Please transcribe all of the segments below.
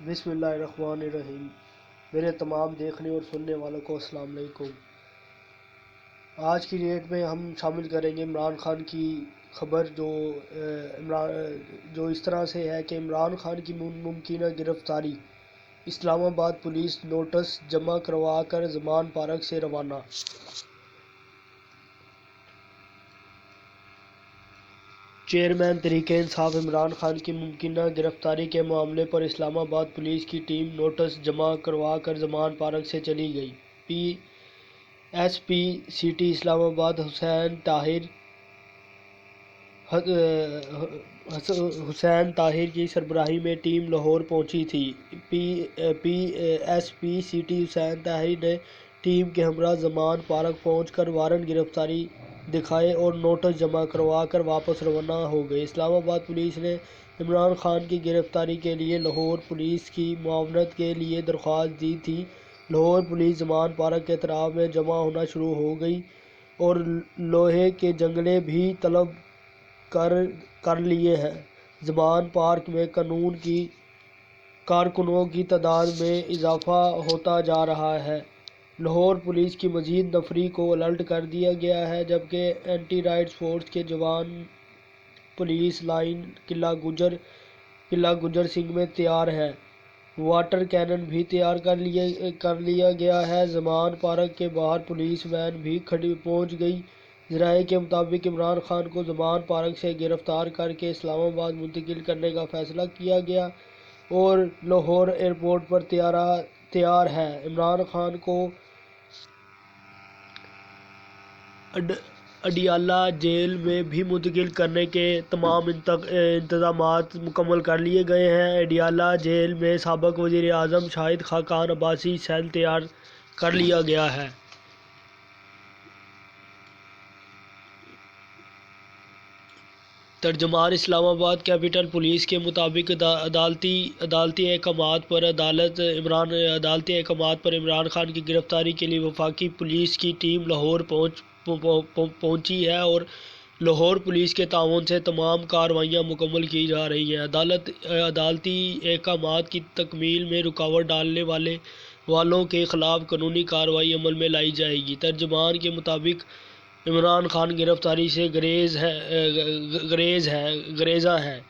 بسم اللہ الرحمن الرحیم۔ میرے تمام دیکھنے اور سننے والوں کو السلام علیکم۔ آج کی ڈیٹ میں ہم شامل کریں گے عمران خان کی خبر جو اس طرح سے ہے کہ عمران خان کی ممکنہ گرفتاری، اسلام آباد پولیس نوٹس جمع کروا کر زمان پارک سے روانہ۔ چیئرمین تحریک انصاف عمران خان کی ممکنہ گرفتاری کے معاملے پر اسلام آباد پولیس کی ٹیم نوٹس جمع کروا کر زمان پارک سے چلی گئی۔ ایس پی سٹی اسلام آباد حسین طاہر کی سربراہی میں ٹیم لاہور پہنچی تھی۔ ایس پی سٹی حسین طاہر نے ٹیم کے ہمراہ زمان پارک پہنچ کر وارنٹ گرفتاری دکھائے اور نوٹس جمع کروا کر واپس روانہ ہو گئے۔ اسلام آباد پولیس نے عمران خان کی گرفتاری کے لیے لاہور پولیس کی معاونت کے لیے درخواست دی تھی۔ لاہور پولیس زمان پارک کے اطراف میں جمع ہونا شروع ہو گئی اور لوہے کے جنگلے بھی طلب کر لیے ہیں۔ زمان پارک میں قانون کی کارکنوں کی تعداد میں اضافہ ہوتا جا رہا ہے۔ لاہور پولیس کی مزید نفری کو الرٹ کر دیا گیا ہے، جبکہ اینٹی رائٹس فورس کے جوان پولیس لائن قلعہ گجر سنگھ میں تیار ہیں۔ واٹر کینن بھی تیار کر لیا گیا ہے۔ زمان پارک کے باہر پولیس وین بھی پہنچ گئی۔ ذرائع کے مطابق عمران خان کو زمان پارک سے گرفتار کر کے اسلام آباد منتقل کرنے کا فیصلہ کیا گیا اور لاہور ایئرپورٹ پر تیار ہے۔ عمران خان کو اڈیالہ جیل میں بھی منتقل کرنے کے تمام انتظامات مکمل کر لیے گئے ہیں۔ اڈیالہ جیل میں سابق وزیر اعظم شاہد خاقان عباسی سیل تیار کر لیا گیا ہے۔ ترجمان اسلام آباد کیپٹل پولیس کے مطابق عدالتی احکامات پر عمران خان کی گرفتاری کے لیے وفاقی پولیس کی ٹیم لاہور پہنچی ہے اور لاہور پولیس کے تعاون سے تمام کارروائیاں مکمل کی جا رہی ہیں۔ عدالتی احکامات کی تکمیل میں رکاوٹ ڈالنے والوں کے خلاف قانونی کارروائی عمل میں لائی جائے گی۔ ترجمان کے مطابق عمران خان گرفتاری سے گریزاں ہیں۔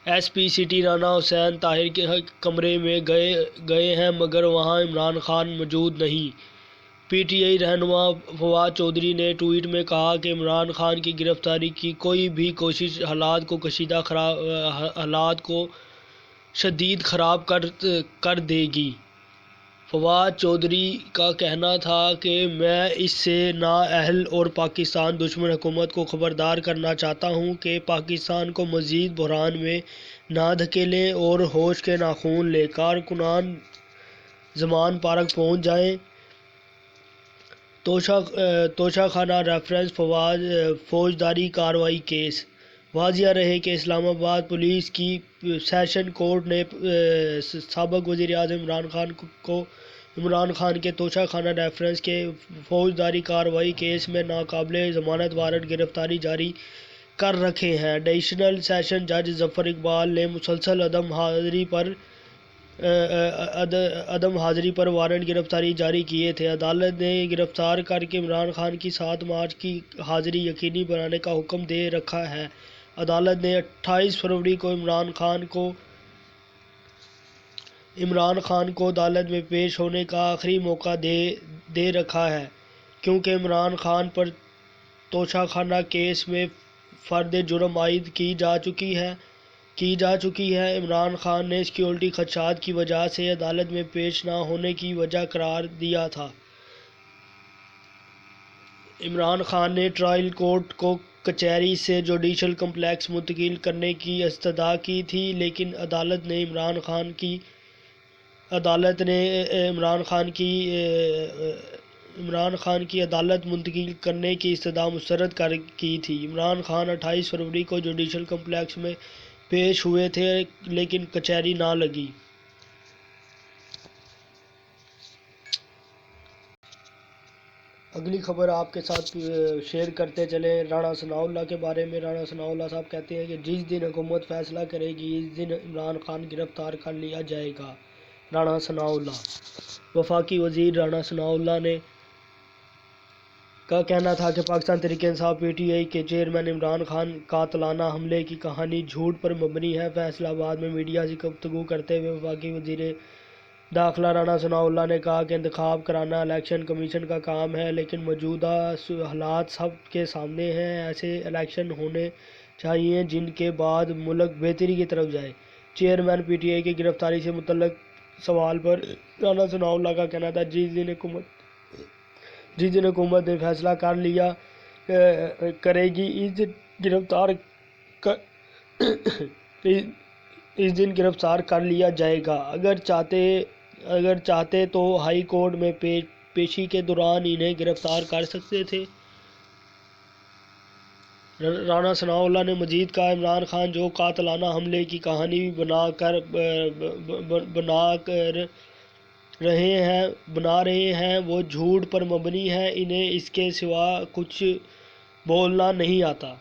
ایس پی سٹی رانا حسین طاہر کے کمرے میں گئے ہیں مگر وہاں عمران خان موجود نہیں۔ پی ٹی آئی رہنما فواد چودھری نے ٹویٹ میں کہا کہ عمران خان کی گرفتاری کی کوئی بھی کوشش حالات کو شدید خراب کر دے گی۔ فواد چودھری کا کہنا تھا کہ میں اس سے نااہل اور پاکستان دشمن حکومت کو خبردار کرنا چاہتا ہوں کہ پاکستان کو مزید بحران میں نہ دھکیلیں اور ہوش کے ناخن لے کارکنان زمان پارک پہنچ جائیں۔ توشہ خانہ ریفرنس فوجداری کارروائی کیس۔ واضح رہے کہ اسلام آباد پولیس کی سیشن کورٹ نے سابق وزیر اعظم عمران خان کے توشہ خانہ ریفرنس کے فوجداری کارروائی کیس میں ناقابل ضمانت وارنٹ گرفتاری جاری کر رکھے ہیں۔ ایڈیشنل سیشن جج ظفر اقبال نے مسلسل عدم حاضری پر وارنٹ گرفتاری جاری کیے تھے۔ عدالت نے گرفتار کر کے عمران خان کی 7 مارچ کی حاضری یقینی بنانے کا حکم دے رکھا ہے۔ عدالت نے 28 فروری کو عمران خان کو عدالت میں پیش ہونے کا آخری موقع دے رکھا ہے، کیونکہ عمران خان پر توشہ خانہ کیس میں فرد جرم عائد کی جا چکی ہے۔ عمران خان نے سیکورٹی خدشات کی وجہ سے عدالت میں پیش نہ ہونے کی وجہ قرار دیا تھا۔ عمران خان نے ٹرائل کورٹ کو کچہری سے جوڈیشل کمپلیکس منتقل کرنے کی استدعا کی تھی، لیکن عدالت نے عمران خان کی عدالت منتقل کرنے کی استدعا مسترد کی تھی۔ عمران خان 28 فروری کو جوڈیشل کمپلیکس میں پیش ہوئے تھے لیکن کچہری نہ لگی۔ اگلی خبر آپ کے ساتھ شیئر کرتے چلے رانا ثناء اللہ کے بارے میں۔ رانا ثناء اللہ صاحب کہتے ہیں کہ جس دن حکومت فیصلہ کرے گی اس دن عمران خان گرفتار کر لیا جائے گا۔ رانا ثناء اللہ۔ وفاقی وزیر رانا ثناء اللہ نے کا کہنا تھا کہ Pakistan Tehreek Insaf P T I کے چیئرمین عمران خان قاتلانہ حملے کی کہانی جھوٹ پر مبنی ہے۔ فیصل آباد میں میڈیا سے گفتگو کرتے ہوئے وفاقی وزیر داخلہ رانا ثناء اللہ نے کہا کہ انتخاب کرانا الیکشن کمیشن کا کام ہے، لیکن موجودہ حالات سب کے سامنے ہیں۔ ایسے الیکشن ہونے چاہیے جن کے بعد ملک بہتری کی طرف جائے۔ چیئرمین پی ٹی آئی کی گرفتاری سے متعلق سوال پر رانا ثناء اللہ کا کہنا تھا جس دن حکومت نے فیصلہ کر لیا کرے گی اس دن گرفتار کر لیا جائے گا۔ اگر چاہتے تو ہائی کورٹ میں پیشی کے دوران انہیں گرفتار کر سکتے تھے۔ رانا ثناء اللہ نے مزید کہا عمران خان جو قاتلانہ حملے کی کہانی بنا رہے ہیں وہ جھوٹ پر مبنی ہے، انہیں اس کے سوا کچھ بولنا نہیں آتا۔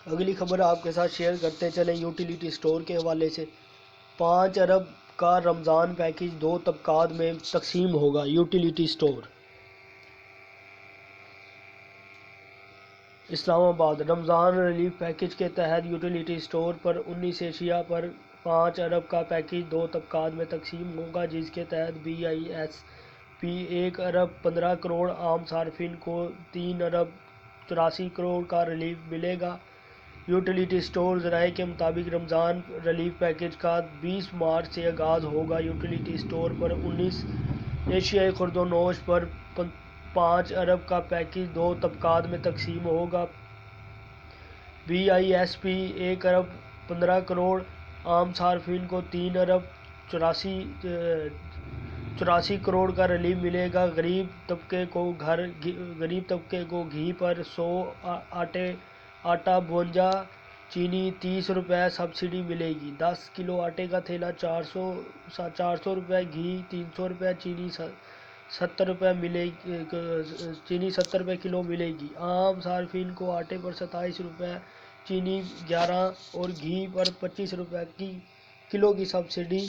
اگلی خبر آپ کے ساتھ شیئر کرتے چلیں یوٹیلیٹی سٹور کے حوالے سے۔ 5 ارب کا رمضان پیکیج 2 طبقات میں تقسیم ہوگا۔ یوٹیلیٹی سٹور اسلام آباد۔ رمضان ریلیف پیکیج کے تحت یوٹیلیٹی سٹور پر 19 اشیاء پر 5 ارب کا پیکیج 2 طبقات میں تقسیم ہوگا، جس کے تحت BISP 1 ارب 15 کروڑ عام صارفین کو 3 ارب 84 کروڑ کا ریلیف ملے گا۔ یوٹیلیٹی سٹور ذرائع کے مطابق رمضان ریلیف پیکیج کا 20 مارچ سے آغاز ہوگا۔ یوٹیلیٹی سٹور پر 19 اشیائے خورد و نوش پر 5 ارب کا پیکیج 2 طبقات میں تقسیم ہوگا۔ BISP 1 ارب 15 کروڑ عام صارفین کو 3 ارب 84 کروڑ کا ریلیف ملے گا۔ غریب طبقے کو گھی پر 100 آٹا 52 چینی 30 روپے سبسڈی ملے گی۔ 10 کلو آٹے کا تھیلا 400 روپے، گھی 300 روپے، چینی 70 روپے کلو ملے گی۔ عام صارفین کو آٹے پر 27 روپے، چینی 11 اور گھی پر 25 روپے کلو کی سبسڈی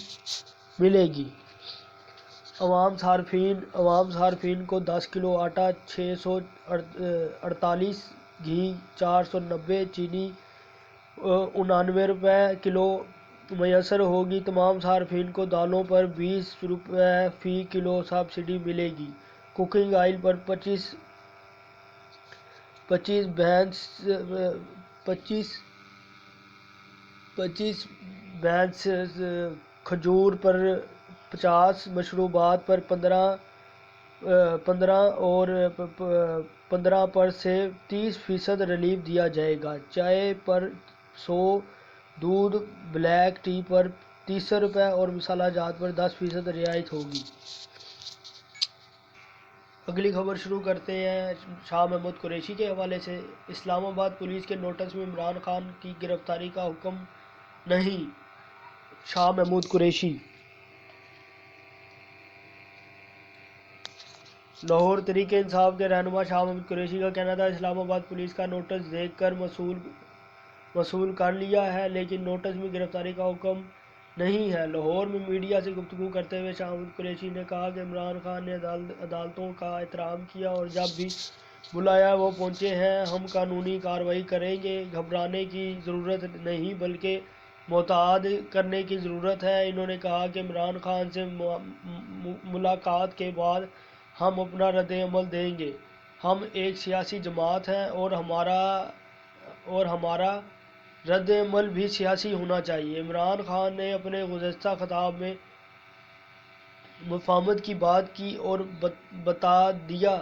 ملے گی۔ عوام صارفین کو 10 کلو آٹا 648، گھی 490، چینی 99 روپے کلو میسر ہوگی۔ تمام صارفین کو دالوں پر 20 روپے فی کلو سبسڈی ملے گی۔ کوکنگ آئل پر 25 بینس، کھجور پر 50، مشروبات پر 15 اور 15 پر سے 30% ریلیف دیا جائے گا۔ چائے پر 100، دودھ بلیک ٹی پر 300 روپے اور مسالہ جات پر 10% رعایت ہوگی۔ اگلی خبر شروع کرتے ہیں شاہ محمود قریشی کے حوالے سے۔ اسلام آباد پولیس کے نوٹس میں عمران خان کی گرفتاری کا حکم نہیں، شاہ محمود قریشی۔ لاہور تحریک انصاف کے رہنما شاہ محمود قریشی کا کہنا تھا اسلام آباد پولیس کا نوٹس دیکھ کر موصول کر لیا ہے، لیکن نوٹس میں گرفتاری کا حکم نہیں ہے۔ لاہور میں میڈیا سے گفتگو کرتے ہوئے شاہ محمود قریشی نے کہا کہ عمران خان نے عدالتوں کا احترام کیا اور جب بھی بلایا وہ پہنچے ہیں۔ ہم قانونی کارروائی کریں گے، گھبرانے کی ضرورت نہیں بلکہ محتاط کرنے کی ضرورت ہے۔ انہوں نے کہا کہ عمران خان سے ملاقات کے بعد ہم اپنا رد عمل دیں گے۔ ہم ایک سیاسی جماعت ہیں اور ہمارا رد عمل بھی سیاسی ہونا چاہیے۔ عمران خان نے اپنے گزشتہ خطاب میں مفاہمت کی بات کی اور بتا دیا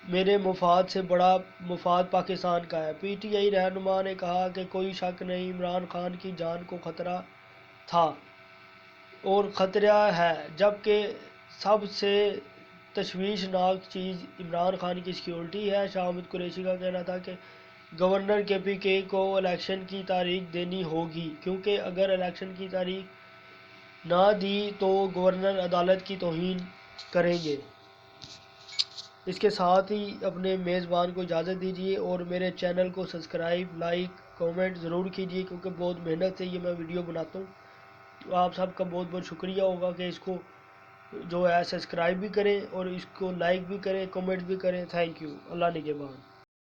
میرے مفاد سے بڑا مفاد پاکستان کا ہے۔ پی ٹی آئی رہنما نے کہا کہ کوئی شک نہیں عمران خان کی جان کو خطرہ تھا اور خطرہ ہے، جبکہ سب سے تشویشناک چیز عمران خان کی سیکیورٹی ہے۔ شاہ محمود قریشی کا کہنا تھا کہ گورنر کے پی کے کو الیکشن کی تاریخ دینی ہوگی، کیونکہ اگر الیکشن کی تاریخ نہ دی تو گورنر عدالت کی توہین کریں گے۔ اس کے ساتھ ہی اپنے میزبان کو اجازت دیجیے اور میرے چینل کو سبسکرائب، لائک، کومنٹ ضرور کیجیے، کیونکہ بہت محنت سے یہ میں ویڈیو بناتا ہوں۔ تو آپ سب کا بہت بہت شکریہ ہوگا کہ اس کو جو ہے سبسکرائب بھی کریں اور اس کو لائک بھی کریں، کومنٹ بھی کریں۔ Thank you. اللہ نگہبان۔